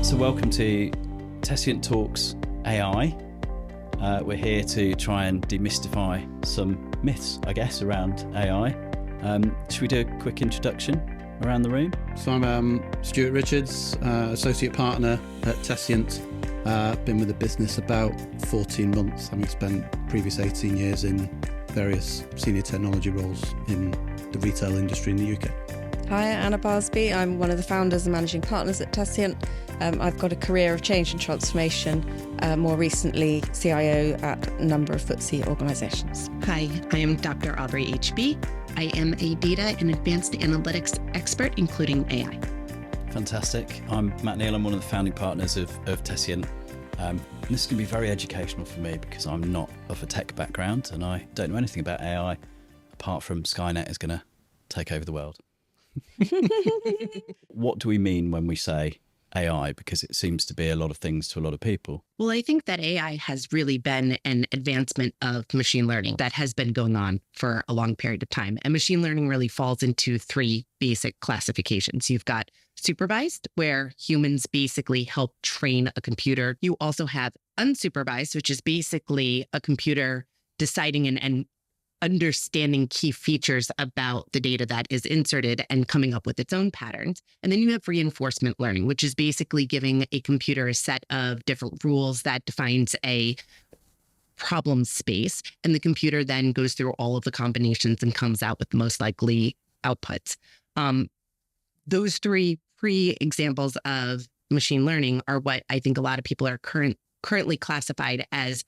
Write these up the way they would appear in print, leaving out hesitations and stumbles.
So welcome to Tessiant Talks AI. We're here to try and demystify some myths, I guess, around AI. Should we do a quick introduction around the room? So I'm Stuart Richards, Associate Partner at Tessiant. Been with the business about 14 months, having spent previous 18 years in various senior technology roles in the retail industry in the UK. Hi, Anna Barsby. I'm one of the founders and managing partners at Tessiant. I've got a career of change and transformation, more recently CIO at a number of FTSE organisations. Hi, I am Dr. Aubrey HB. I am a data and advanced analytics expert, including AI. Fantastic. I'm Matt Neale. I'm one of the founding partners of Tessiant. And this is going to be very educational for me because I'm not of a tech background and I don't know anything about AI apart from Skynet is going to take over the world. What do we mean when we say AI? Because it seems to be a lot of things to a lot of people. Well, I think that AI has really been an advancement of machine learning that has been going on for a long period of time. And machine learning really falls into three basic classifications. You've got supervised, where humans basically help train a computer. You also have unsupervised, which is basically a computer deciding and understanding key features about the data that is inserted and coming up with its own patterns. And then you have reinforcement learning, which is basically giving a computer a set of different rules that defines a problem space. And the computer then goes through all of the combinations and comes out with the most likely outputs. Those three examples of machine learning are what I think a lot of people are currently classified as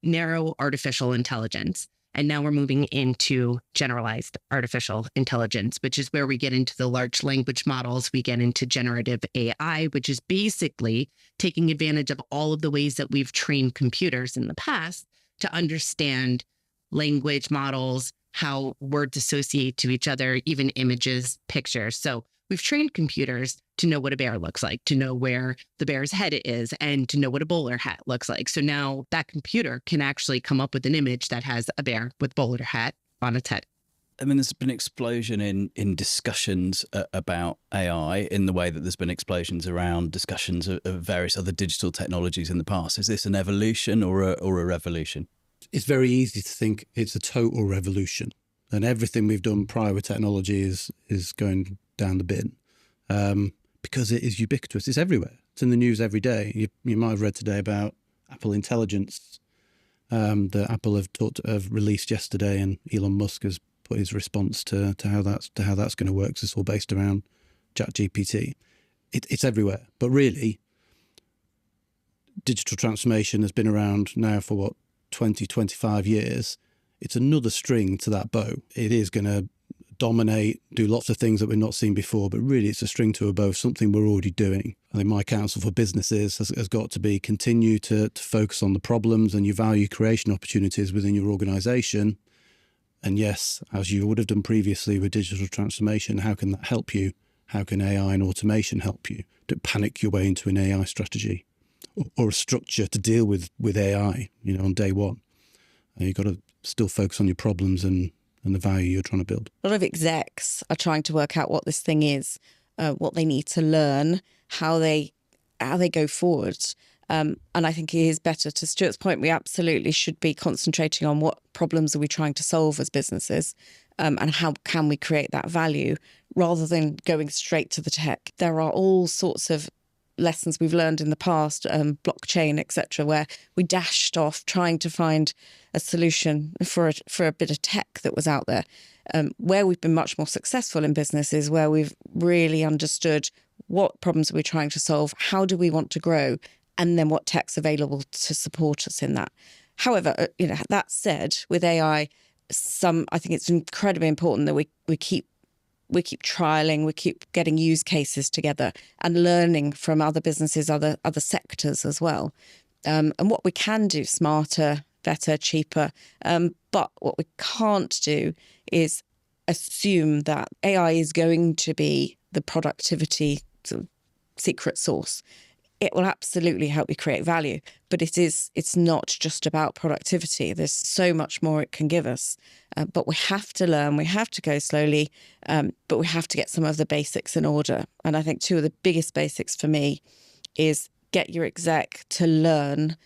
narrow artificial intelligence. And now we're moving into generalized artificial intelligence, which is where we get into the large language models. We get into generative AI, which is basically taking advantage of all of the ways that we've trained computers in the past to understand language models, how words associate to each other, even images, pictures. So we've trained computers to know what a bear looks like, to know where the bear's head is, and to know what a bowler hat looks like. So now that computer can actually come up with an image that has a bear with bowler hat on its head. I mean, there's been an explosion in discussions about AI in the way that there's been explosions around discussions of various other digital technologies in the past. Is this an evolution or a revolution? It's very easy to think it's a total revolution and everything we've done prior with technology is going down the bin. Because it is ubiquitous. It's everywhere. It's in the news every day. You might have read today about Apple Intelligence that Apple have released yesterday, and Elon Musk has put his response to how that's going to work. So it's all based around ChatGPT. It's everywhere. But really, digital transformation has been around now for 20, 25 years. It's another string to that bow. It is going to dominate, do lots of things that we've not seen before, but really it's a string to a bow, something we're already doing. I think my counsel for businesses has got to be continue to focus on the problems and your value creation opportunities within your organisation. And yes, as you would have done previously with digital transformation, how can that help you? How can AI and automation help you? Don't panic your way into an AI strategy or a structure to deal with AI, on day one. You've got to still focus on your problems and the value you're trying to build. A lot of execs are trying to work out what this thing is, what they need to learn, how they go forward. And I think it is better, to Stuart's point, we absolutely should be concentrating on what problems are we trying to solve as businesses, and how can we create that value rather than going straight to the tech. There are all sorts of lessons we've learned in the past, blockchain, etc., where we dashed off trying to find a solution for a bit of tech that was out there. Where we've been much more successful in business is where we've really understood what problems are we trying to solve, how do we want to grow, and then what tech's available to support us in that. However, that said, with AI, I think it's incredibly important that we keep trialing, we keep getting use cases together and learning from other businesses, other sectors as well. And what we can do smarter, better, cheaper. But what we can't do is assume that AI is going to be the productivity sort of secret sauce. It will absolutely help you create value, but it's not just about productivity. There's so much more it can give us, but we have to learn, we have to go slowly, but we have to get some of the basics in order. And I think two of the biggest basics for me is get your exec to learn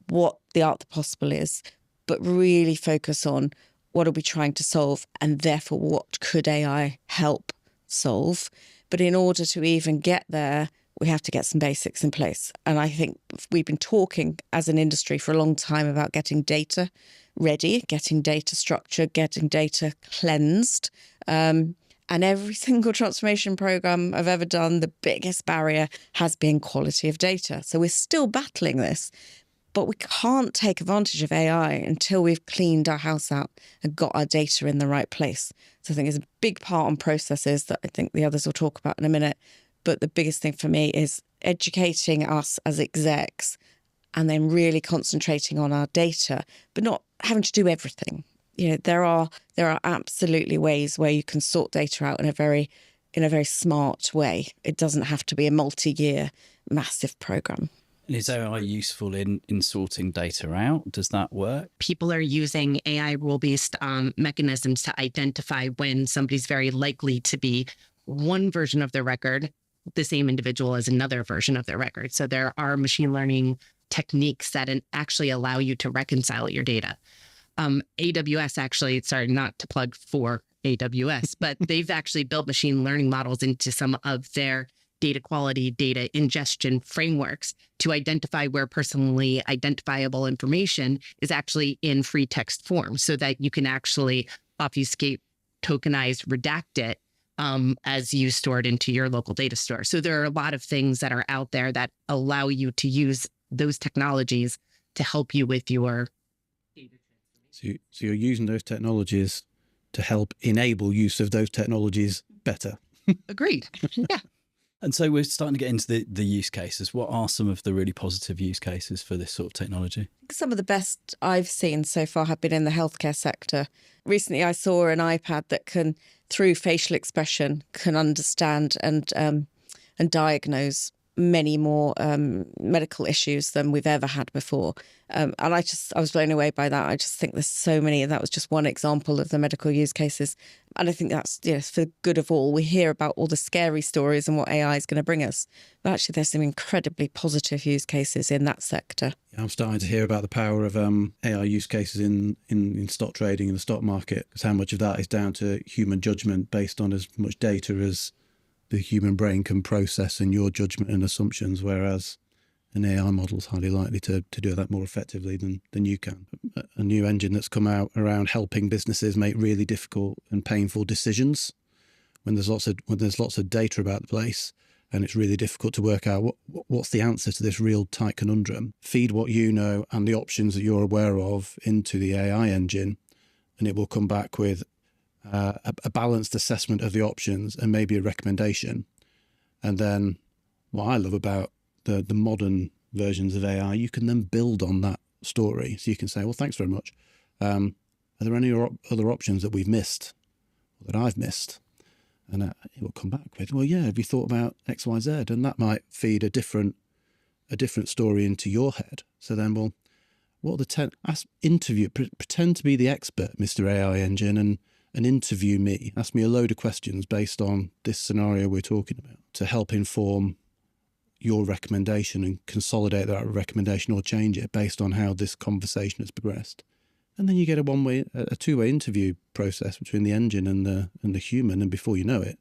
what the art of the possible is, but really focus on what are we trying to solve, and therefore what could AI help solve. But in order to even get there, we have to get some basics in place. And I think we've been talking as an industry for a long time about getting data ready, getting data structured, getting data cleansed. And every single transformation program I've ever done, the biggest barrier has been quality of data. So we're still battling this, but we can't take advantage of AI until we've cleaned our house out and got our data in the right place. So I think it's a big part on processes that I think the others will talk about in a minute. But the biggest thing for me is educating us as execs and then really concentrating on our data, but not having to do everything. You know, there are absolutely ways where you can sort data out in a very smart way. It doesn't have to be a multi-year massive program. And is AI useful in sorting data out? Does that work? People are using AI rule-based mechanisms to identify when somebody's very likely to be one version of their record, the same individual as another version of their record. So there are machine learning techniques that actually allow you to reconcile your data. AWS actually, sorry, not to plug for AWS, but they've actually built machine learning models into some of their data quality, data ingestion frameworks to identify where personally identifiable information is actually in free text form, so that you can actually obfuscate, tokenize, redact it as you store it into your local data store. So there are a lot of things that are out there that allow you to use those technologies to help you with your data transformation. So you're using those technologies to help enable use of those technologies better. Agreed. Yeah. And so we're starting to get into the use cases. What are some of the really positive use cases for this sort of technology? Some of the best I've seen so far have been in the healthcare sector. Recently, I saw an iPad that can, through facial expression, can understand and diagnose many more medical issues than we've ever had before. And I was blown away by that. I just think there's so many. That was just one example of the medical use cases. And I think that's for the good of all. We hear about all the scary stories and what AI is going to bring us. But actually, there's some incredibly positive use cases in that sector. I'm starting to hear about the power of AI use cases in stock trading in the stock market, because how much of that is down to human judgment based on as much data as the human brain can process in your judgment and assumptions, whereas an AI model is highly likely to do that more effectively than you can. A new engine that's come out around helping businesses make really difficult and painful decisions when there's lots of data about the place, and it's really difficult to work out what's the answer to this real tight conundrum. Feed what you know and the options that you're aware of into the AI engine, and it will come back with a balanced assessment of the options and maybe a recommendation. And then what I love about the modern versions of AI, you can then build on that story. So you can say, well, thanks very much. Are there any other options that we've missed, or that I've missed? And it will come back with, well, yeah, have you thought about X, Y, Z? And that might feed a different story into your head. So then, well, what are the pretend to be the expert, Mr. AI engine, and interview me. Ask me a load of questions based on this scenario we're talking about to help inform your recommendation and consolidate that recommendation or change it based on how this conversation has progressed. And then you get a two-way interview process between the engine and the human, and before you know it,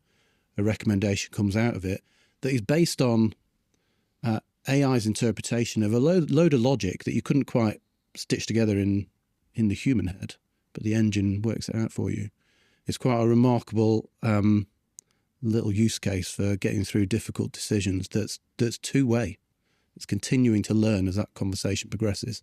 a recommendation comes out of it that is based on AI's interpretation of a load of logic that you couldn't quite stitch together in the human head, but the engine works it out for you. It's quite a remarkable little use case for getting through difficult decisions that's two-way. It's continuing to learn as that conversation progresses.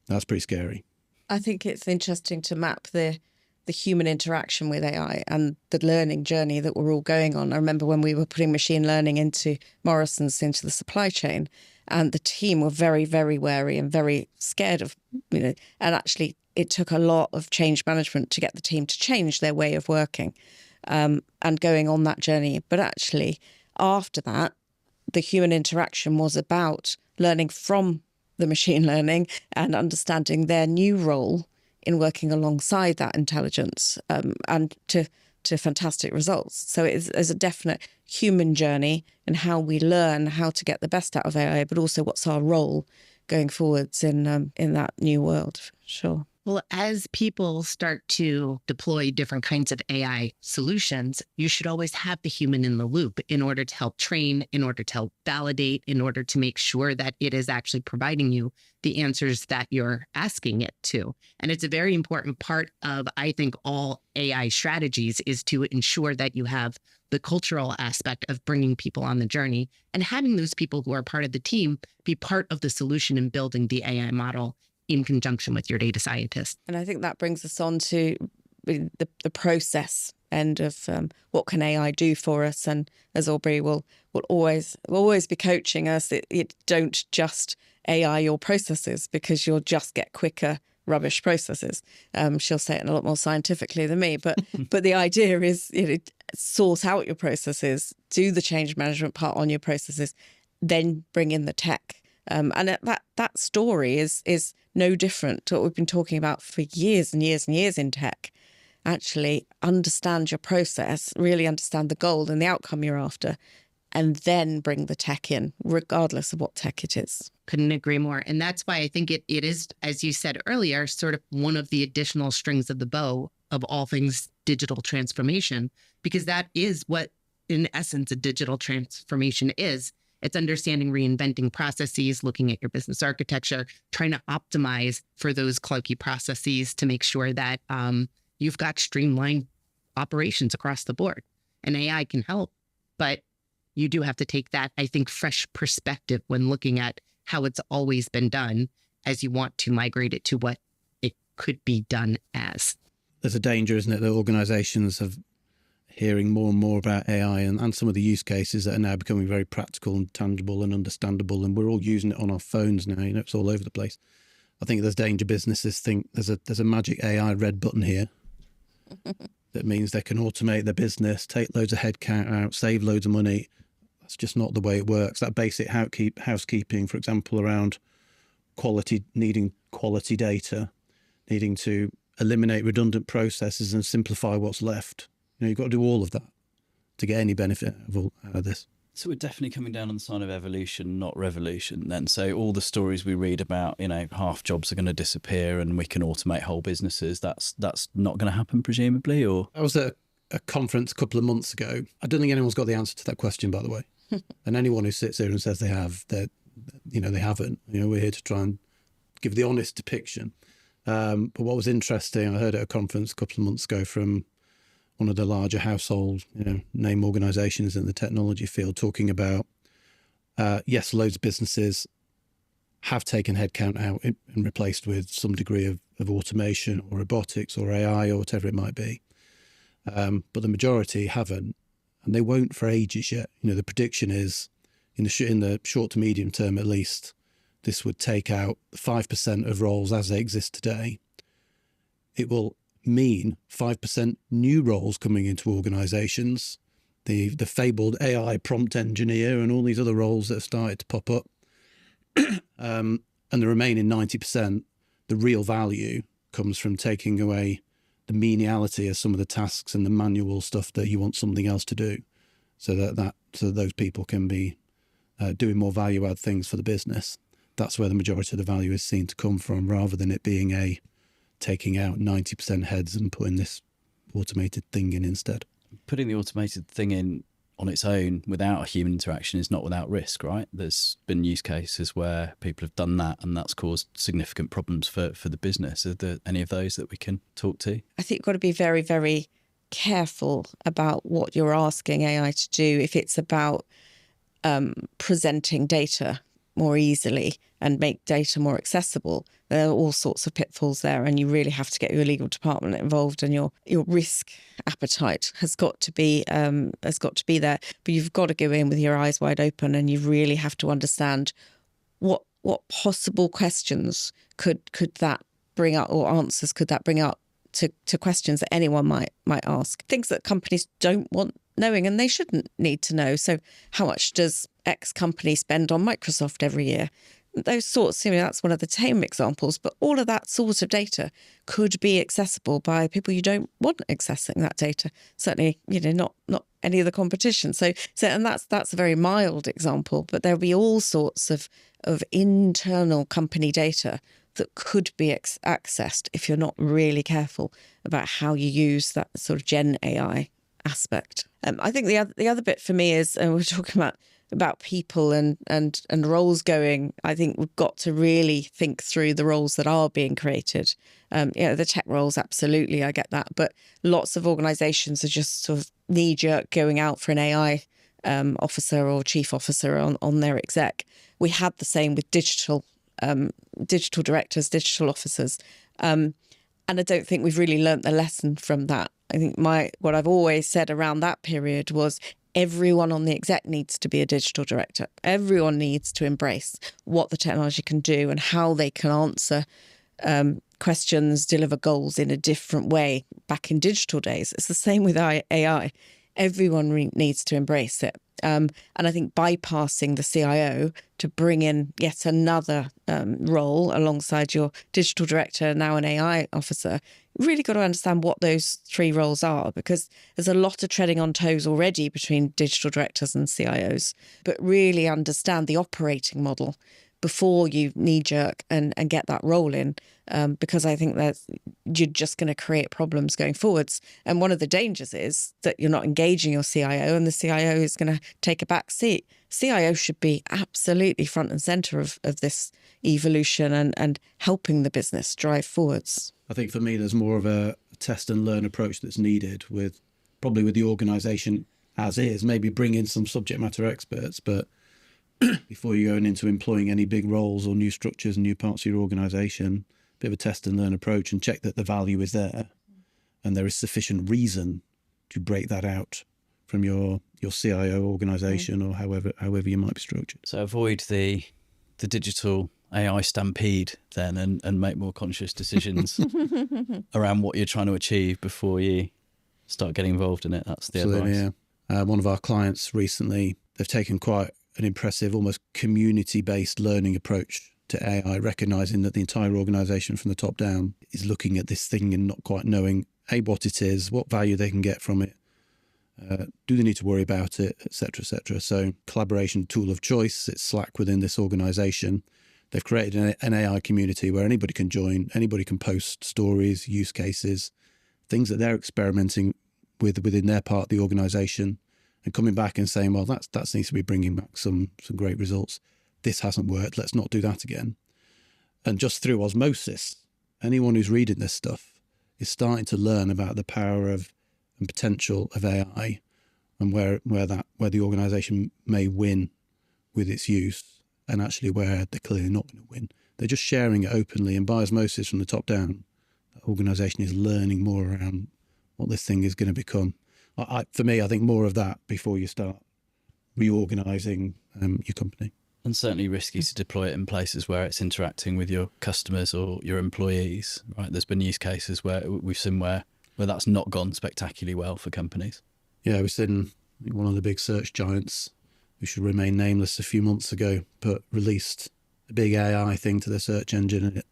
That's pretty scary. I think it's interesting to map the human interaction with AI and the learning journey that we're all going on. I remember when we were putting machine learning into Morrison's, into the supply chain, and the team were very, very wary and very scared of, and actually it took a lot of change management to get the team to change their way of working and going on that journey. But actually, after that, the human interaction was about learning from the machine learning and understanding their new role in working alongside that intelligence, and to to fantastic results. So there's a definite human journey in how we learn how to get the best out of AI, but also what's our role going forwards in that new world. Sure. Well, as people start to deploy different kinds of AI solutions, you should always have the human in the loop in order to help train, in order to help validate, in order to make sure that it is actually providing you the answers that you're asking it to. And it's a very important part of, I think, all AI strategies is to ensure that you have the cultural aspect of bringing people on the journey and having those people who are part of the team be part of the solution in building the AI model in conjunction with your data scientist. And I think that brings us on to the process end of what can AI do for us. And as Aubrey will always be coaching us, it don't just AI your processes, because you'll just get quicker rubbish processes. She'll say it in a lot more scientifically than me, but the idea is, sort out your processes, do the change management part on your processes, then bring in the tech. And that story is no different to what we've been talking about for years and years and years in tech. Actually understand your process, really understand the goal and the outcome you're after, and then bring the tech in, regardless of what tech it is. Couldn't agree more. And that's why I think it is, as you said earlier, sort of one of the additional strings of the bow of all things digital transformation, because that is what, in essence, a digital transformation is. It's understanding, reinventing processes, looking at your business architecture, trying to optimize for those clunky processes to make sure that you've got streamlined operations across the board. And AI can help, but you do have to take that, I think, fresh perspective when looking at how it's always been done as you want to migrate it to what it could be done as. There's a danger, isn't it, that organizations have hearing more and more about AI and some of the use cases that are now becoming very practical and tangible and understandable, and we're all using it on our phones now. It's all over the place. I think there's danger businesses think there's a magic AI red button here that means they can automate their business, take loads of headcount out, save loads of money. That's just not the way it works. That basic housekeeping, for example, around needing quality data, needing to eliminate redundant processes and simplify what's left. You've got to do all of that to get any benefit out of this. So we're definitely coming down on the side of evolution, not revolution then. So all the stories we read about, half jobs are going to disappear and we can automate whole businesses, that's not going to happen, presumably? Or I was at a conference a couple of months ago. I don't think anyone's got the answer to that question, by the way. And anyone who sits here and says they have, they haven't. We're here to try and give the honest depiction. But what was interesting, I heard at a conference a couple of months ago from one of the larger household name organizations in the technology field talking about, yes, loads of businesses have taken headcount out and replaced with some degree of automation or robotics or AI or whatever it might be. But the majority haven't, and they won't for ages yet. The prediction is in the short to medium term, at least, this would take out 5% of roles as they exist today. It will mean 5% new roles coming into organizations, the fabled AI prompt engineer and all these other roles that have started to pop up. And the remaining 90%, the real value comes from taking away the meniality of some of the tasks and the manual stuff that you want something else to do, so that those people can be doing more value add things for the business. That's where the majority of the value is seen to come from, rather than it being taking out 90% heads and putting this automated thing in instead. Putting the automated thing in on its own without a human interaction is not without risk, right? There's been use cases where people have done that and that's caused significant problems for the business. Are there any of those that we can talk to? I think you've got to be very, very careful about what you're asking AI to do. If it's about presenting data more easily and make data more accessible, there are all sorts of pitfalls there, and you really have to get your legal department involved, and your risk appetite has got to be there. But you've got to go in with your eyes wide open, and you really have to understand what possible questions could that bring up, or answers could that bring up to questions that anyone might ask. Things that companies don't want knowing, and they shouldn't need to know. So how much does X company spend on Microsoft every year? those sorts, that's one of the tame examples, but all of that sort of data could be accessible by people you don't want accessing that data. Certainly, not any of the competition. So and that's a very mild example, but there'll be all sorts of internal company data that could be accessed if you're not really careful about how you use that sort of Gen AI aspect. I think the other bit for me is, we're talking about people and roles going. I think we've got to really think through the roles that are being created. The tech roles, absolutely, I get that. But lots of organisations are just sort of knee-jerk going out for an AI officer or chief officer on their exec. We had the same with digital directors, digital officers. And I don't think we've really learnt the lesson from that. I think what I've always said around that period was everyone on the exec needs to be a digital director. Everyone needs to embrace what the technology can do and how they can answer questions, deliver goals in a different way back in digital days. It's the same with AI. Everyone needs to embrace it. And I think bypassing the CIO to bring in yet another role alongside your digital director, now an AI officer, really got to understand what those three roles are, because there's a lot of treading on toes already between digital directors and CIOs, but really understand the operating model before you knee-jerk and get that role in, because I think that you're just going to create problems going forwards. And one of the dangers is that you're not engaging your CIO, and the CIO is going to take a back seat. CIO should be absolutely front and centre of this evolution and helping the business drive forwards. I think for me, there's more of a test and learn approach that's needed probably with the organisation as is, maybe bring in some subject matter experts, but before you're going into employing any big roles or new structures and new parts of your organisation, a bit of a test and learn approach, and check that the value is there and there is sufficient reason to break that out from your CIO organisation or however you might be structured. So avoid the digital AI stampede then, and make more conscious decisions around what you're trying to achieve before you start getting involved in it. That's the advice. Yeah. One of our clients recently, they've taken quite an impressive, almost community-based learning approach to AI, recognising that the entire organisation from the top down is looking at this thing and not quite knowing, what it is, what value they can get from it, do they need to worry about it, etc., etc. So collaboration tool of choice, it's Slack within this organisation. They've created an AI community where anybody can join, anybody can post stories, use cases, things that they're experimenting with within their part of the organisation, and coming back and saying, well, that needs to be bringing back some great results. This hasn't worked. Let's not do that again. And just through osmosis, anyone who's reading this stuff is starting to learn about the power of and potential of AI, and where the organisation may win with its use, and actually where they're clearly not going to win. They're just sharing it openly, and by osmosis from the top down, the organisation is learning more around what this thing is going to become. For me, I think more of that before you start reorganising your company. And certainly risky to deploy it in places where it's interacting with your customers or your employees, right? There's been use cases where we've seen where that's not gone spectacularly well for companies. Yeah, we've seen one of the big search giants, who should remain nameless, a few months ago, but released a big AI thing to their search engine, and it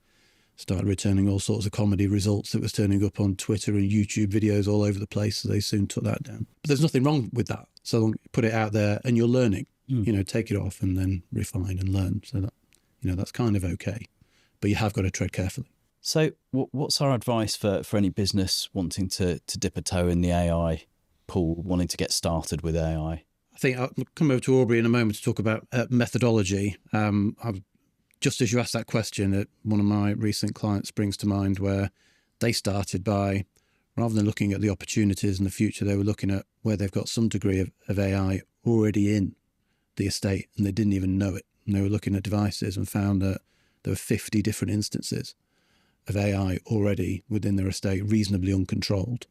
started returning all sorts of comedy results that was turning up on Twitter and YouTube videos all over the place. So they soon took that down. But there's nothing wrong with that. So put it out there and you're learning, take it off and then refine and learn. So that, that's kind of okay, but you have got to tread carefully. So what's our advice for any business wanting to dip a toe in the AI pool, wanting to get started with AI? I think I'll come over to Aubrey in a moment to talk about methodology. Just as you asked that question, one of my recent clients springs to mind, where they started by, rather than looking at the opportunities in the future, they were looking at where they've got some degree of AI already in the estate and they didn't even know it. And they were looking at devices and found that there were 50 different instances of AI already within their estate, reasonably uncontrolled.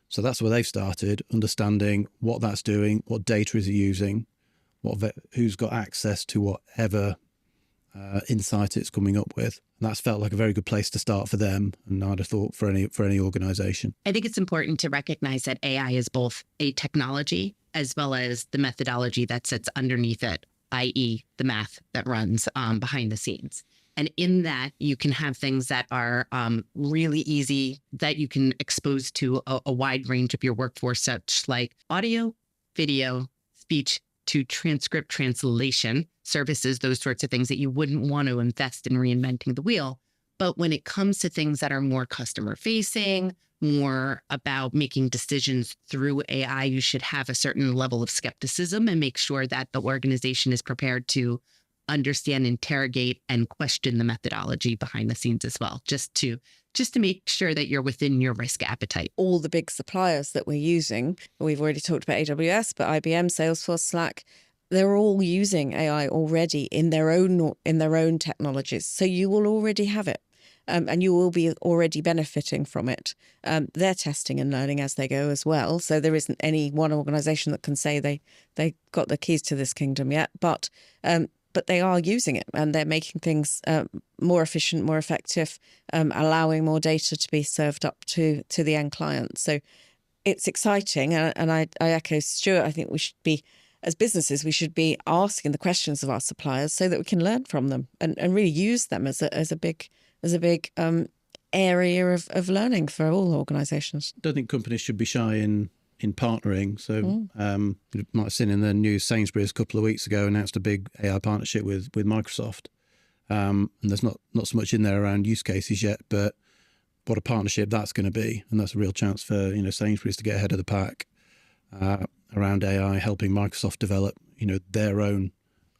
So that's where they've started, understanding what that's doing, what data is it using, who's got access to whatever insight it's coming up with. And that's felt like a very good place to start for them, and I'd have thought for any organisation. I think it's important to recognize that AI is both a technology as well as the methodology that sits underneath it i.e. the math that runs behind the scenes. And in that, you can have things that are really easy that you can expose to a wide range of your workforce, such like audio, video, speech to transcript translation services, those sorts of things that you wouldn't want to invest in reinventing the wheel. But when it comes to things that are more customer facing, more about making decisions through AI, you should have a certain level of skepticism and make sure that the organization is prepared to understand, interrogate, and question the methodology behind the scenes as well, just to make sure that you're within your risk appetite. All the big suppliers that we're using, we've already talked about AWS, but IBM, Salesforce, Slack, they're all using AI already in their own technologies. So you will already have it. And you will be already benefiting from it. They're testing and learning as they go as well. So there isn't any one organization that can say they got the keys to this kingdom yet. But they are using it, and they're making things more efficient, more effective, allowing more data to be served up to the end client. So it's exciting. And I echo Stuart. I think we should be, as businesses, we should be asking the questions of our suppliers so that we can learn from them and really use them as a big area of learning for all organisations. I don't think companies should be shy in partnering. So you might have seen in the news, Sainsbury's a couple of weeks ago announced a big AI partnership with Microsoft. And there's not so much in there around use cases yet, but what a partnership that's going to be. And that's a real chance for Sainsbury's to get ahead of the pack around AI, helping Microsoft develop their own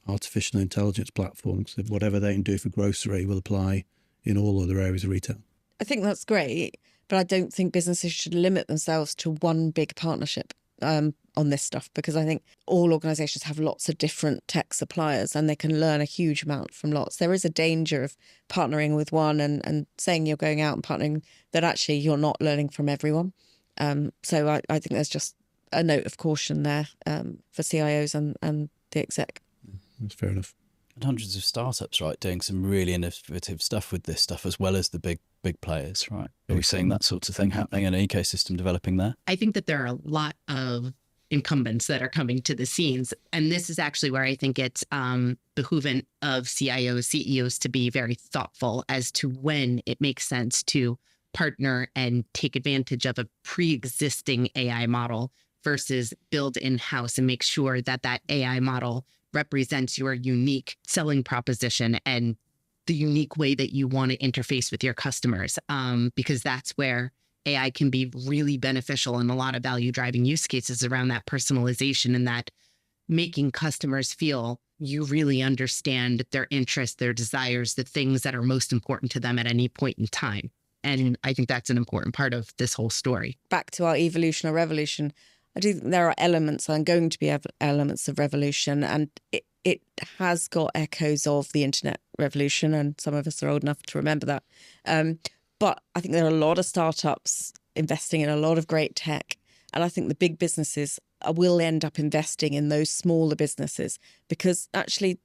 artificial intelligence platforms. So whatever they can do for grocery will apply in all other areas of retail. I think that's great, but I don't think businesses should limit themselves to one big partnership on this stuff, because I think all organisations have lots of different tech suppliers and they can learn a huge amount from lots. There is a danger of partnering with one and saying you're going out and partnering that actually you're not learning from everyone. So I think there's just a note of caution there for CIOs and the exec. That's fair enough. And hundreds of startups, right, doing some really innovative stuff with this stuff, as well as the big players, right? Are we seeing that sort of thing happening, an ecosystem developing there? I think that there are a lot of incumbents that are coming to the scenes. And this is actually where I think it's behoovant of CIOs, CEOs to be very thoughtful as to when it makes sense to partner and take advantage of a pre-existing AI model versus build in-house and make sure that that AI model represents your unique selling proposition and the unique way that you want to interface with your customers, because that's where AI can be really beneficial in a lot of value driving use cases around that personalization and that making customers feel you really understand their interests, their desires, the things that are most important to them at any point in time. And I think that's an important part of this whole story. Back to our evolution or revolution, I do think there are elements and going to be elements of revolution, and it has got echoes of the internet revolution, and some of us are old enough to remember that. But I think there are a lot of startups investing in a lot of great tech, and I think the big businesses will end up investing in those smaller businesses, because actually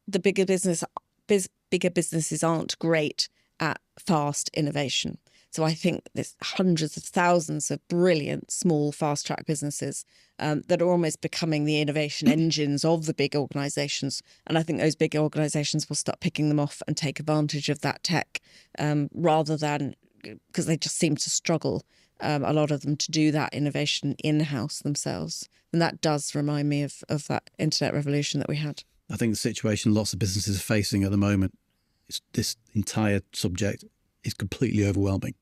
the bigger businesses aren't great at fast innovation. So I think there's hundreds of thousands of brilliant small fast track businesses that are almost becoming the innovation engines of the big organisations. And I think those big organisations will start picking them off and take advantage of that tech rather than, because they just seem to struggle, a lot of them, to do that innovation in-house themselves. And that does remind me of that internet revolution that we had. I think the situation lots of businesses are facing at the moment, this entire subject is completely overwhelming.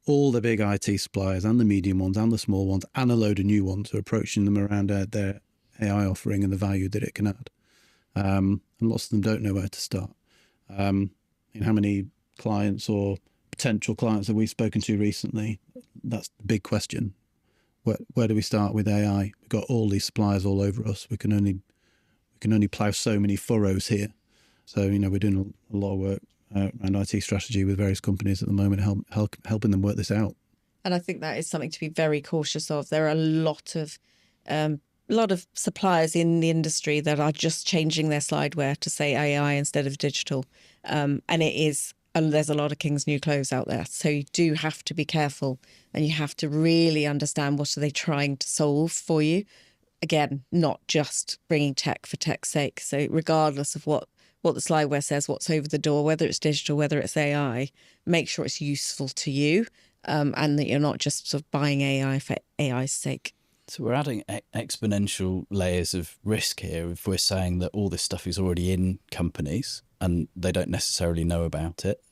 All the big IT suppliers and the medium ones and the small ones and a load of new ones are approaching them around their AI offering and the value that it can add. And lots of them don't know where to start. How many clients or potential clients have we spoken to recently? That's the big question. Where do we start with AI? We've got all these suppliers all over us. We can only plough so many furrows here. So, we're doing a lot of work around IT strategy with various companies at the moment, helping them work this out. And I think that is something to be very cautious of. There are a lot of suppliers in the industry that are just changing their slideware to say AI instead of digital. And there's a lot of King's new clothes out there. So you do have to be careful, and you have to really understand what are they trying to solve for you. again, not just bringing tech for tech's sake. So regardless of what the slideware says, what's over the door, whether it's digital, whether it's AI, make sure it's useful to you, and that you're not just sort of buying AI for AI's sake. So we're adding exponential layers of risk here if we're saying that all this stuff is already in companies and they don't necessarily know about it.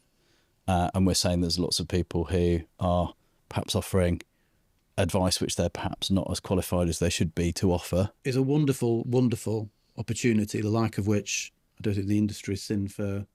And we're saying there's lots of people who are perhaps offering advice which they're perhaps not as qualified as they should be to offer. It's a wonderful, wonderful opportunity, the like of which I don't think the industry's seen for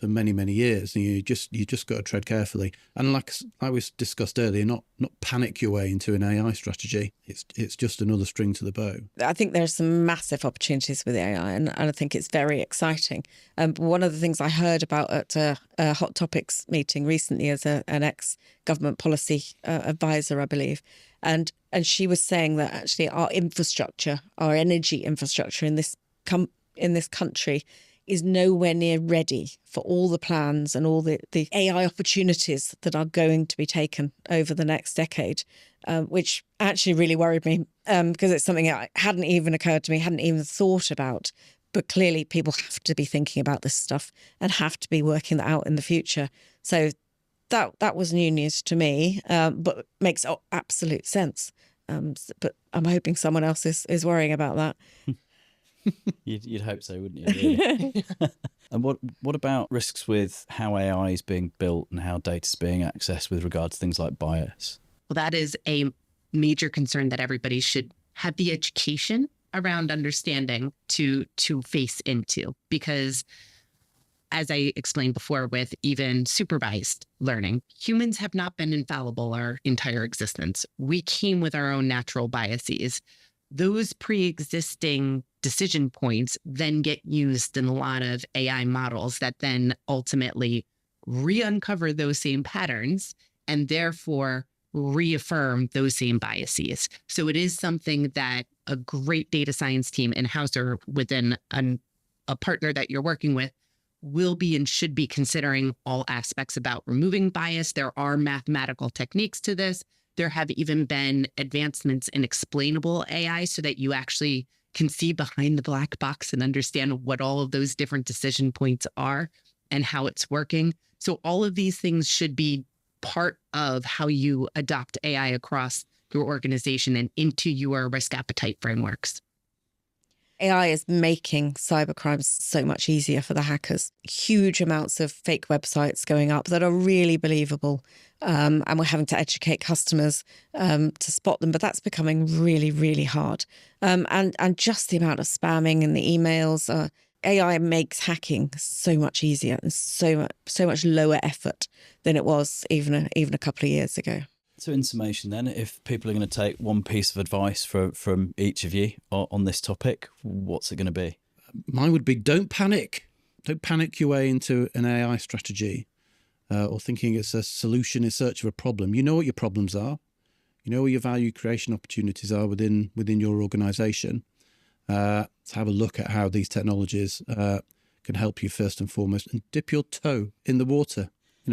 many, many years. And you just got to tread carefully. And like we discussed earlier, not panic your way into an AI strategy. It's just another string to the bow. I think there's some massive opportunities with AI, and I think it's very exciting. One of the things I heard about at a Hot Topics meeting recently as an ex-government policy advisor, I believe, and she was saying that actually our infrastructure, our energy infrastructure in this country is nowhere near ready for all the plans and all the AI opportunities that are going to be taken over the next decade, which actually really worried me because it's something that hadn't even occurred to me, hadn't even thought about. But clearly people have to be thinking about this stuff and have to be working that out in the future. So that was new news to me, but makes absolute sense. But I'm hoping someone else is worrying about that. You'd hope so, wouldn't you? Really? And what about risks with how AI is being built and how data is being accessed with regard to things like bias? Well, that is a major concern that everybody should have the education around understanding to face into, because as I explained before, with even supervised learning, humans have not been infallible our entire existence. We came with our own natural biases. Those pre-existing decision points then get used in a lot of AI models that then ultimately re-uncover those same patterns and therefore reaffirm those same biases. So it is something that a great data science team in-house or within a partner that you're working with will be and should be considering all aspects about removing bias. There are mathematical techniques to this. There have even been advancements in explainable AI so that you actually can see behind the black box and understand what all of those different decision points are and how it's working. So all of these things should be part of how you adopt AI across your organization and into your risk appetite frameworks. AI is making cybercrimes so much easier for the hackers. Huge amounts of fake websites going up that are really believable. And we're having to educate customers to spot them. But that's becoming really, really hard. And just the amount of spamming and the emails. AI makes hacking so much easier and so much lower effort than it was even a couple of years ago. So in summation then, if people are going to take one piece of advice from each of you on this topic, what's it going to be? Mine would be don't panic. Don't panic your way into an AI strategy or thinking it's a solution in search of a problem. You know what your problems are. You know what your value creation opportunities are within your organisation. To have a look at how these technologies can help you first and foremost, and dip your toe in the water.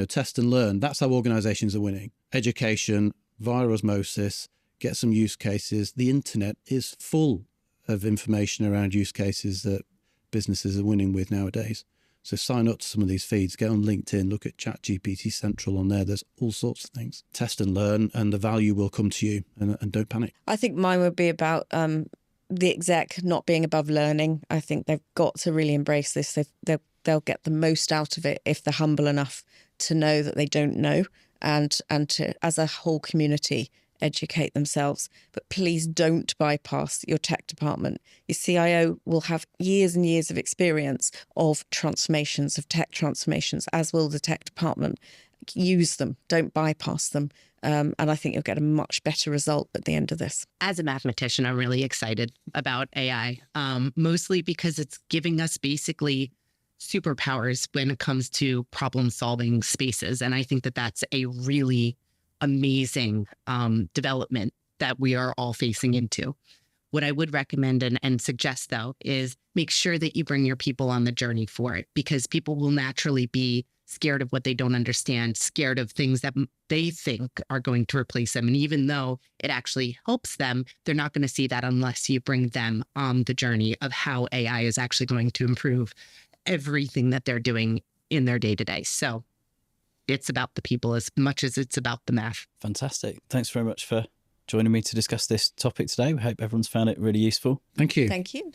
Test and learn. That's how organisations are winning. Education, via osmosis, get some use cases. The internet is full of information around use cases that businesses are winning with nowadays. So sign up to some of these feeds, get on LinkedIn, look at ChatGPT Central on there. There's all sorts of things. Test and learn, and the value will come to you, and don't panic. I think mine would be about the exec not being above learning. I think they've got to really embrace this. They'll get the most out of it if they're humble enough to know that they don't know, and to, as a whole community, educate themselves. But please don't bypass your tech department. Your CIO will have years and years of experience of transformations, of tech transformations, as will the tech department. Use them, don't bypass them. And I think you'll get a much better result at the end of this. As a mathematician, I'm really excited about AI, mostly because it's giving us basically superpowers when it comes to problem solving spaces. And I think that that's a really amazing development that we are all facing into. What I would recommend and suggest, though, is make sure that you bring your people on the journey for it, because people will naturally be scared of what they don't understand, scared of things that they think are going to replace them. And even though it actually helps them, they're not going to see that unless you bring them on the journey of how AI is actually going to improve everything that they're doing in their day-to-day. So it's about the people as much as it's about the math. Fantastic. Thanks very much for joining me to discuss this topic today. We hope everyone's found it really useful. Thank you. Thank you.